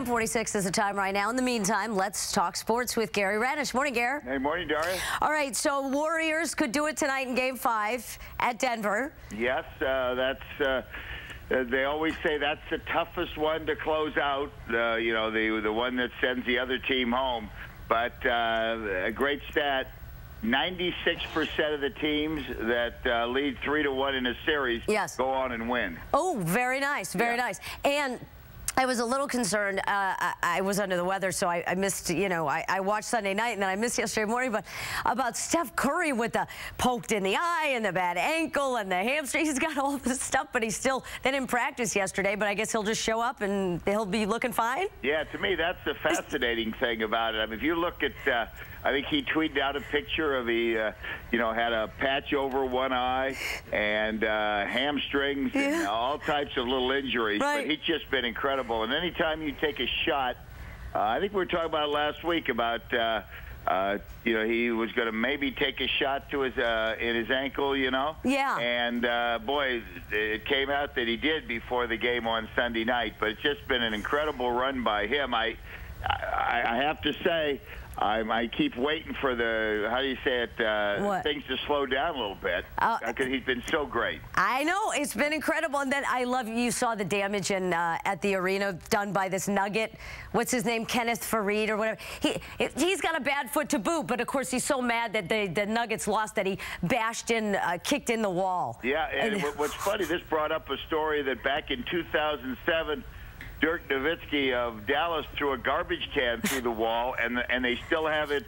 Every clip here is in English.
46 is the time right now. In the meantime, let's talk sports with Gary Radish. Morning, Gary. Hey, morning, Daria. All right, so Warriors could do it tonight in Game 5 at Denver. Yes, they always say that's the toughest one to close out, the one that sends the other team home. But a great stat, 96% of the teams that lead 3-1 in a series go on and win. Oh, very nice, very nice. And I was a little concerned. I was under the weather, so I missed, I watched Sunday night, and then I missed yesterday morning, but about Steph Curry with the poked in the eye and the bad ankle and the hamstring. He's got all this stuff, but he's still, they didn't practice yesterday, but I guess he'll just show up and he'll be looking fine? Yeah, to me, that's the fascinating thing about it. I mean, if you look at, I think he tweeted out a picture of he, had a patch over one eye and hamstrings and all types of little injuries. Right. But he's just been incredible. And anytime you take a shot, I think we were talking about it last week about, he was going to maybe take a shot to his in his ankle, Yeah. And, boy, it came out that he did before the game on Sunday night. But it's just been an incredible run by him. I have to say, I keep waiting for the, how do you say it, things to slow down a little bit, because he's been so great. I know. It's been incredible. And then I love, you saw the damage at the arena done by this Nugget. What's his name? Kenneth Faried or whatever. He's got a bad foot to boot, but of course he's so mad that the Nuggets lost that he bashed in, kicked in the wall. Yeah, and what's funny, this brought up a story that back in 2007, Dirk Nowitzki of Dallas threw a garbage can through the wall, and they still have it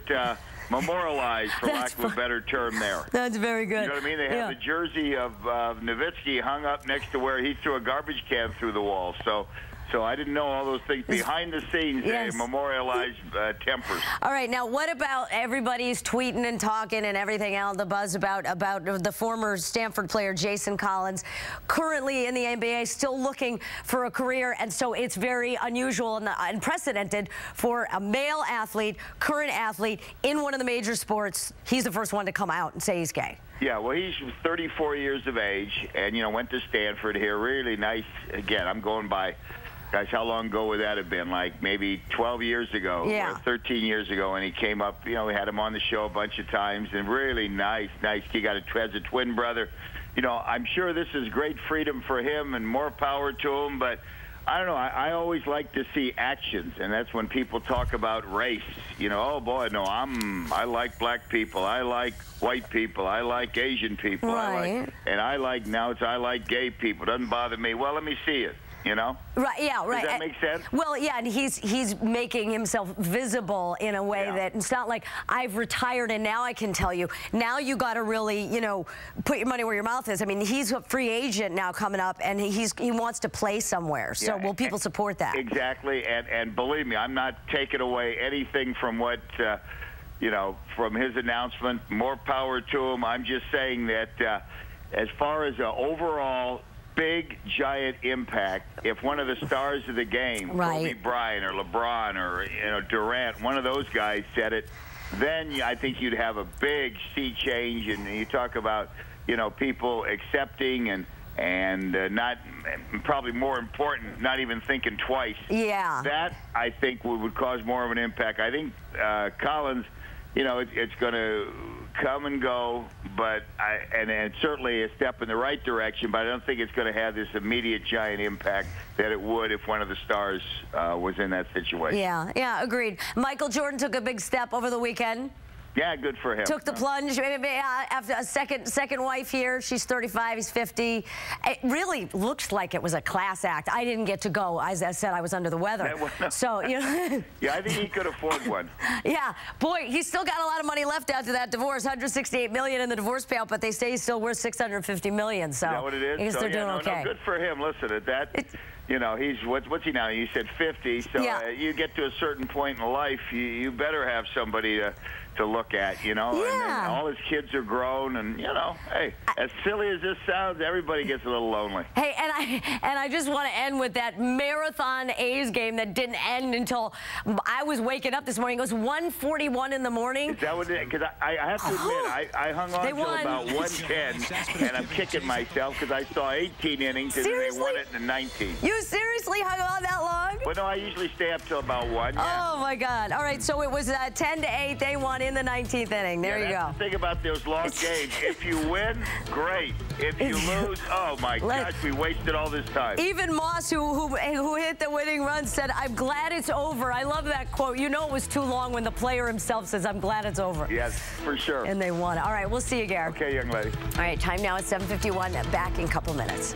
memorialized, for lack of a better term there. That's very good. You know what I mean? They have the jersey of Nowitzki hung up next to where he threw a garbage can through the wall. So I didn't know all those things behind the scenes. They memorialize tempers. All right, now what about everybody's tweeting and talking and everything else, the buzz about the former Stanford player Jason Collins, currently in the NBA, still looking for a career, and so it's very unusual and unprecedented for a male athlete, current athlete in one of the major sports. He's the first one to come out and say he's gay. Yeah, well, he's 34 years of age, and went to Stanford here. Really nice. Again, I'm going by. Guys, how long ago would that have been? Like maybe 12 years ago or 13 years ago, and he came up. We had him on the show a bunch of times, and really nice. He got has a twin brother. I'm sure this is great freedom for him and more power to him, but I don't know. I always like to see actions, and that's when people talk about race. Oh boy, no, I like black people. I like white people. I like Asian people. Right. I like gay people. Doesn't bother me. Well, let me see it. Right, yeah, right. Does that make sense? Well, yeah, and he's making himself visible in a way that it's not like I've retired and now I can tell you. Now you got to really, put your money where your mouth is. I mean, he's a free agent now coming up, and he wants to play somewhere. So will people support that? Exactly, and believe me, I'm not taking away anything from what, from his announcement. More power to him. I'm just saying that as far as overall big, giant impact, if one of the stars of the game, Kobe Bryant or LeBron or Durant, one of those guys said it, then I think you'd have a big sea change. And you talk about, people accepting and not, probably more important, not even thinking twice. Yeah. That, I think, would cause more of an impact. I think Collins, it's going to come and go, but and certainly a step in the right direction, but I don't think it's going to have this immediate giant impact that it would if one of the stars was in that situation. Yeah, agreed. Michael Jordan took a big step over the weekend. Yeah, good for him. Took the plunge after a second wife here. She's 35, he's 50. It really looks like it was a class act. I didn't get to go. As I said, I was under the weather. So, Yeah, I think he could afford one. Yeah, boy, he's still got a lot of money left after that divorce. $168 million in the divorce payout, but they say he's still worth $650 million. So is that what it is? They're doing okay. No, good for him. Listen, at that. He's what's he now? You said 50. So you get to a certain point in life, you better have somebody to look at, and all his kids are grown, and hey, as silly as this sounds, everybody gets a little lonely. Hey, and I just want to end with that marathon A's game that didn't end until I was waking up this morning. It was 1:41 in the morning. Is that what it is? Because I have to admit, I hung on until about 1:10, and I'm kicking myself because I saw 18 innings and they won it in 19. You seriously? really hung on that long? Well, no, I usually stay up till about 1. Yeah. Oh, my God. All right, so it was 10-8. They won in the 19th inning. There you go. The thing about those long games, if you win, great. If you lose, oh, my gosh, we wasted all this time. Even Moss, who hit the winning run, said, I'm glad it's over. I love that quote. You know it was too long when the player himself says, I'm glad it's over. Yes, for sure. And they won. All right, we'll see you, Garrett. Okay, young lady. All right, time now at 7:51. Back in a couple minutes.